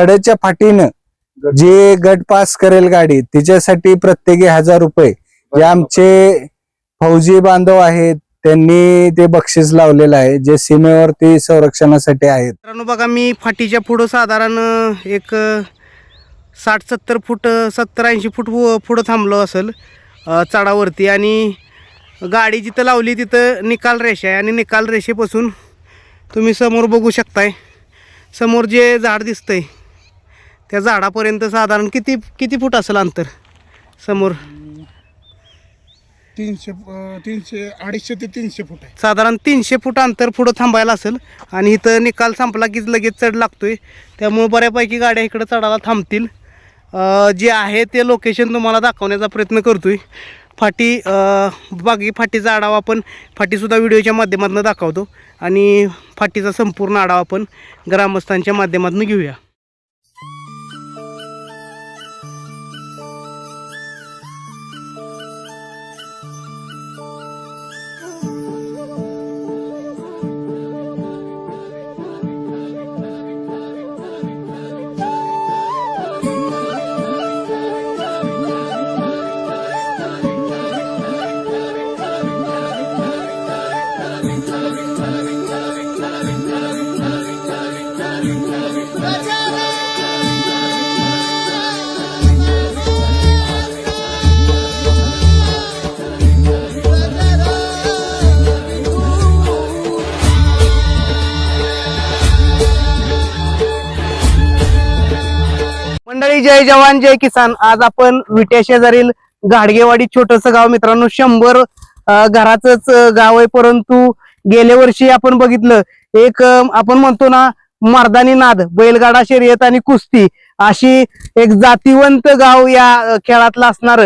कडेच्या फाटीनं जे गट पास करेल गाडी तिच्यासाठी प्रत्येकी 1000 रुपये जे आमचे फौजी बांधव आहेत त्यांनी ते बक्षीस लावलेलं आहे, जे सीमेवरती संरक्षणासाठी आहेत. मित्रांनो बघा, मी फाटीच्या पुढं साधारण एक 60-70 फूट 70-80 फूट पुढं थांबलो असेल चढावरती, आणि गाडी जिथं लावली तिथं निकाल रेषा आहे. आणि निकाल रेषेपासून तुम्ही समोर बघू शकताय, समोर जे झाड दिसतंय त्या झाडापर्यंत साधारण किती फूट असेल अंतर समोर? 250 ते 300 फूट आहे. साधारण 300 फूट अंतर पुढं थांबायला असेल. आणि इथं निकाल संपला की लगेच चढ लागतोय, त्यामुळे बऱ्यापैकी गाड्या इकडं चढायला थांबतील. जे आहे ते लोकेशन तुम्हाला दाखवण्याचा प्रयत्न करतोय. फाटी बाकी फाटीचा आढावा आपण फाटीसुद्धा व्हिडिओच्या माध्यमातून दाखवतो, आणि फाटीचा संपूर्ण आढावा आपण ग्रामस्थांच्या माध्यमातून घेऊया. मंडळी, जय जवान जय किसान. आज आपण विट्या शेजारील गाडगेवाडी छोटस गाव, मित्रांनो 100 घराचंच गाव आहे, परंतु गेल्या वर्षी आपण बघितलं एक आपण म्हणतो ना मर्दानी नाद, बैलगाडा शर्यत आणि कुस्ती अशी एक जातीवंत गाव या खेळातलं असणार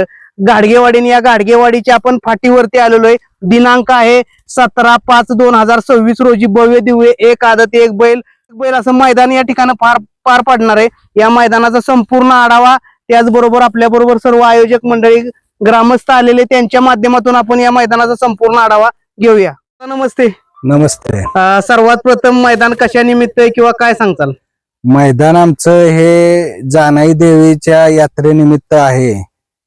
गाडगेवाडी. या गाडगेवाडीच्या आपण फाटीवरती आलेलो आहे. दिनांक आहे 17/5/2026 रोजी भव्य दिव्य एक आदत एक बैल असं मैदान या ठिकाणी पार पडणार आहे. या मैदानाचा संपूर्ण आढावा, त्याचबरोबर आपल्या बरोबर सर्व आयोजक मंडळी ग्रामस्थ आलेले, त्यांच्या माध्यमातून आपण या मैदानाचा संपूर्ण आढावा घेऊया. नमस्ते. नमस्ते. सर्वात प्रथम मैदान कशा निमित्त आहे किंवा काय सांगताल? मैदान आमचं हे जानाई देवीच्या यात्रेनिमित्त आहे,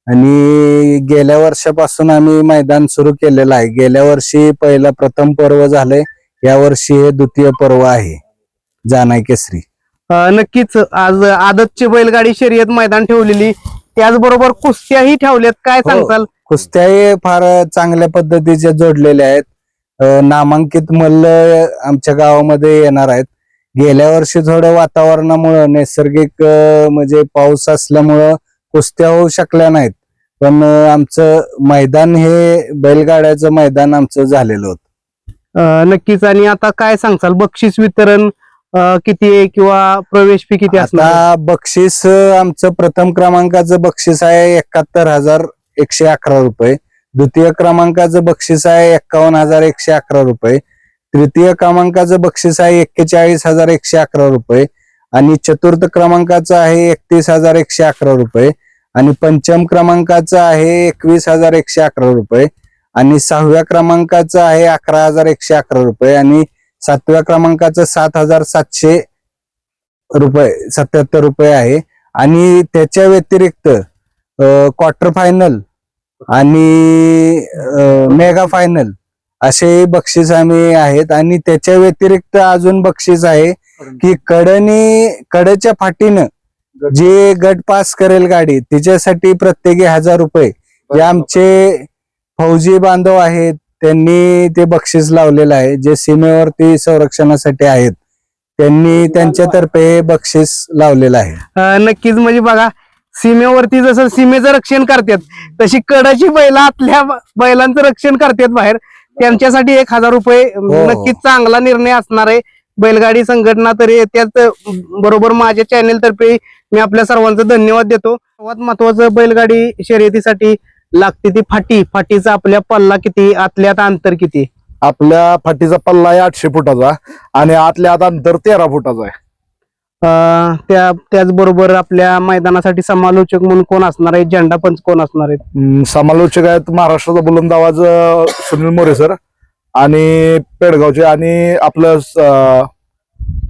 आणि गेल्या वर्षापासून आम्ही मैदान सुरू केलेलं आहे. गेल्या वर्षी प्रथम पर्व झालंय, या वर्षी हे द्वितीय पर्व आहे जानाई केसरी. नक्कीच आज आदतची बैलगाडी शर्यत मैदान ठेवलेली, त्याचबरोबर कुस्त्याही ठेवल्यात, काय सांगताल? कुस्त्याही फार चांगल्या पद्धतीच्या जोडलेल्या आहेत. नामांकित मल्ल आमच्या गावामध्ये येणार आहेत. गेल्या वर्षी थोडं वातावरणामुळे नैसर्गिक म्हणजे पाऊस असल्यामुळं कुस्त्या होऊ शकल्या नाहीत, पण आमचं मैदान हे बैलगाड्याचं मैदान आमचं झालेलं होतं. नक्कीच. आणि आता काय सांगताल, बक्षीस वितरण किती आहे किंवा प्रवेश फी किती असणार? आता बक्षीस आमचं प्रथम क्रमांकाचं बक्षीस आहे 71,111 रुपये, द्वितीय क्रमांकाचं बक्षीस आहे 51,111 रुपये, तृतीय क्रमांकाचं बक्षीस आहे 41,111 रुपये, आणि चतुर्थ क्रमांकाचं आहे 31,111 रुपये, आणि पंचम क्रमांकाचं आहे 21,111 रुपये, आणि 6व्या क्रमांकाचं आहे 11,111 रुपये, आणि 7व्या क्रमांकाचं 7,700 रुपये 77 रुपये आहे. आणि त्याच्या व्यतिरिक्त क्वार्टर फायनल आणि मेगा फायनल असे बक्षीस आम्ही आहेत. आणि त्याच्या व्यतिरिक्त अजून बक्षीस आहे की कडेच्या फाटीनं जे गट पास करेल गाडी तिच्यासाठी प्रत्येकी 1000 रुपये जे आमचे फौजी बांधव आहेत त्यांनी ते बक्षीस लावलेलं आहे, जे सीमेवरती संरक्षणासाठी आहेत त्यांनी त्यांच्यातर्फे बक्षीस लावलेलं आहे. नक्कीच. म्हणजे बघा, सीमेवरती जसं सीमेचं रक्षण करतात तशी कडाची बैल आतल्या बैलांचं रक्षण करतात बाहेर, त्यांच्यासाठी 1000 रुपये नक्कीच चांगला निर्णय असणार आहे. बैलगाडी संघटना तरी त्याच बरोबर माझ्या चॅनेल तर्फे मी आपल्या सर्वांचं धन्यवाद देतो. सर्वात महत्वाचं बैलगाडी शर्यतीसाठी लागते ती फाटीचा आपल्या पल्ला किती, आतल्यात अंतर किती? आपल्या फाटीचा पल्ला आहे 800 फुटाचा आणि आतल्या आत अंतर 13 फुटाचा आहे. त्याचबरोबर आपल्या मैदानासाठी समालोचक म्हणून कोण असणार आहे, झेंडा पंच कोण असणार आहेत? समालोचक आहेत महाराष्ट्राचा बुलंद आवाज सुनील मोरे सर आणि पेडगावचे, आणि आपलं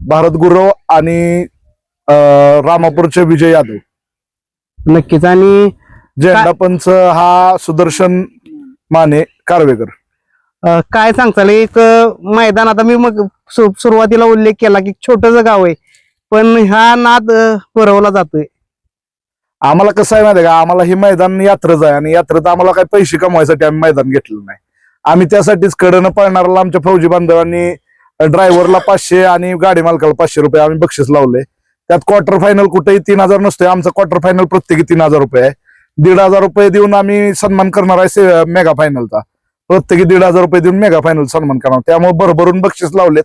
भारत गुरव आणि रामापूरचे विजय यादव. नक्कीच. आणि झेंडा पंच हा सुदर्शन माने कारवेकर. काय सांगताल एक मैदान, आता मी मग सुरुवातीला उल्लेख केला की छोटस गाव आहे, पण हा नाद पुरवला जातोय. आम्हाला कसं आहे माहिती आहे का, आम्हाला ही मैदान यात्रेच आहे आणि यात्रेत आम्हाला काही पैसे कमवायसाठी आम्ही मैदान घेतलेलं नाही. आम्ही त्यासाठीच कडनं पळणाऱ्याला आमच्या फौजी बांधवांनी ड्रायव्हरला 500 आणि गाडी मालकाला 500 रुपये आम्ही बक्षीस लावले. त्यात क्वार्टर फायनल कुठेही 3000 नसतोय, आमचा क्वार्टर फायनल प्रत्येकी 3000 रुपये आहे. 1500 रुपये देऊन आम्ही सन्मान करणार आहे मेगा फायनलचा. प्रत्येकी 1500 रुपये देऊन मेगा फायनल सन्मान करणार. त्यामुळे भरभरून बक्षीस लावलेत,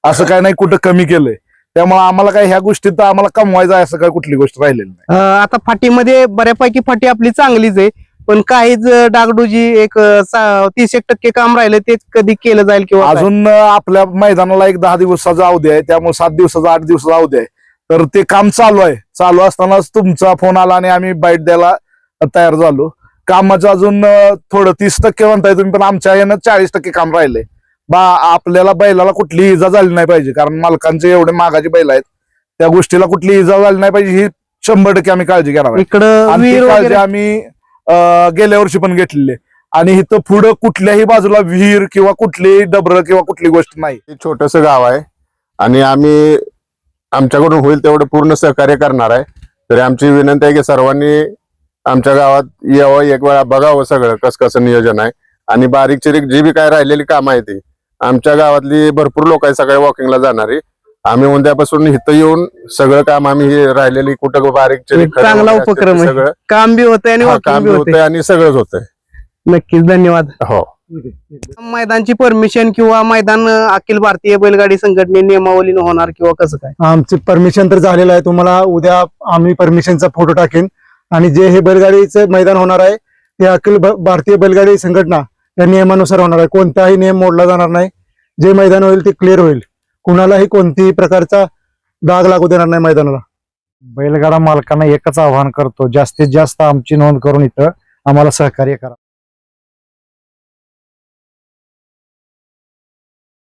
असं काय नाही कुठं कमी केलंय. त्यामुळे आम्हाला काय ह्या गोष्टीत आम्हाला कमवायचं आहे असं काय कुठली गोष्ट राहिलेली नाही. आता फाटीमध्ये बऱ्यापैकी फाटी आपली चांगलीच आहे, पण काहीच डागडुजी एक 30% काम राहिलं, ते कधी केलं जाईल किंवा काय? अजून आपल्या मैदानाला एक 10 दिवसाचा अवधी आहे, त्यामुळे 7 दिवसाचा 8 दिवसाचा अवधी आहे. तर ते काम चालू आहे. चालू असतानाच तुमचा फोन आला आणि आम्ही बाईट द्यायला तयार झालो. कामाचं अजून थोडं 30% म्हणताय तुम्ही, पण आमच्या यानं 40% काम राहिले. आपल्याला बैलाला कुठली इजा झाली नाही पाहिजे, कारण मालकांचे एवढे मागाचे बैल आहेत, त्या गोष्टीला कुठली इजा झाली नाही पाहिजे ही 100% आम्ही काळजी घेणार आहे. इकडं आणि ती वीर काळजी वगैरे आम्ही गेल्या वर्षी पण घेतलेली आहे. आणि इथं पुढं कुठल्याही बाजूला विहीर किंवा कुठलीही डबर किंवा कुठली गोष्ट नाही. हे छोटंसं गाव आहे आणि आम्ही आमच्याकडून होईल तेवढं पूर्ण सहकार्य करणार आहे. तरी आमची विनंती आहे की सर्वांनी आमच्या गावात यावं, एक वेळा बघावं सगळं कसं नियोजन आहे. आणि बारीक चिरीक जी बी काय राहिलेली कामं आहे ती आमच्या गावातली भरपूर लोक आहे सगळे वॉकिंगला जाणारी. आम्ही उद्यापासून इथं येऊन सगळं काम आम्ही हे राहिलेली कुठं बारीक चिरीक चांगला उपक्रम आहे. सगळं काम बी होतंय आणि walking काम बी बी होतंय. होतंय आणि सगळंच होतंय. नक्कीच, धन्यवाद. हो. मैदानची परमिशन किंवा मैदान अखिल भारतीय बैलगाडी संघटने नियमावलीनं होणार किंवा कसं काय? आमची परमिशन तर झालेलं आहे. तुम्हाला उद्या आम्ही परमिशनचा फोटो टाकेन. आणि जे हे बैलगाडीचं मैदान होणार आहे ते अखिल भारतीय बैलगाडी संघटना या नियमानुसार होणार आहे. कोणताही नियम मोडला जाणार नाही. जे मैदान होईल ते क्लिअर होईल. कुणालाही कोणतीही प्रकारचा डाग लागू देणार नाही मैदानाला. बैलगाडा मालकांना एकच आवाहन करतो, जास्तीत जास्त आमची नोंद करून इथं आम्हाला सहकार्य करा.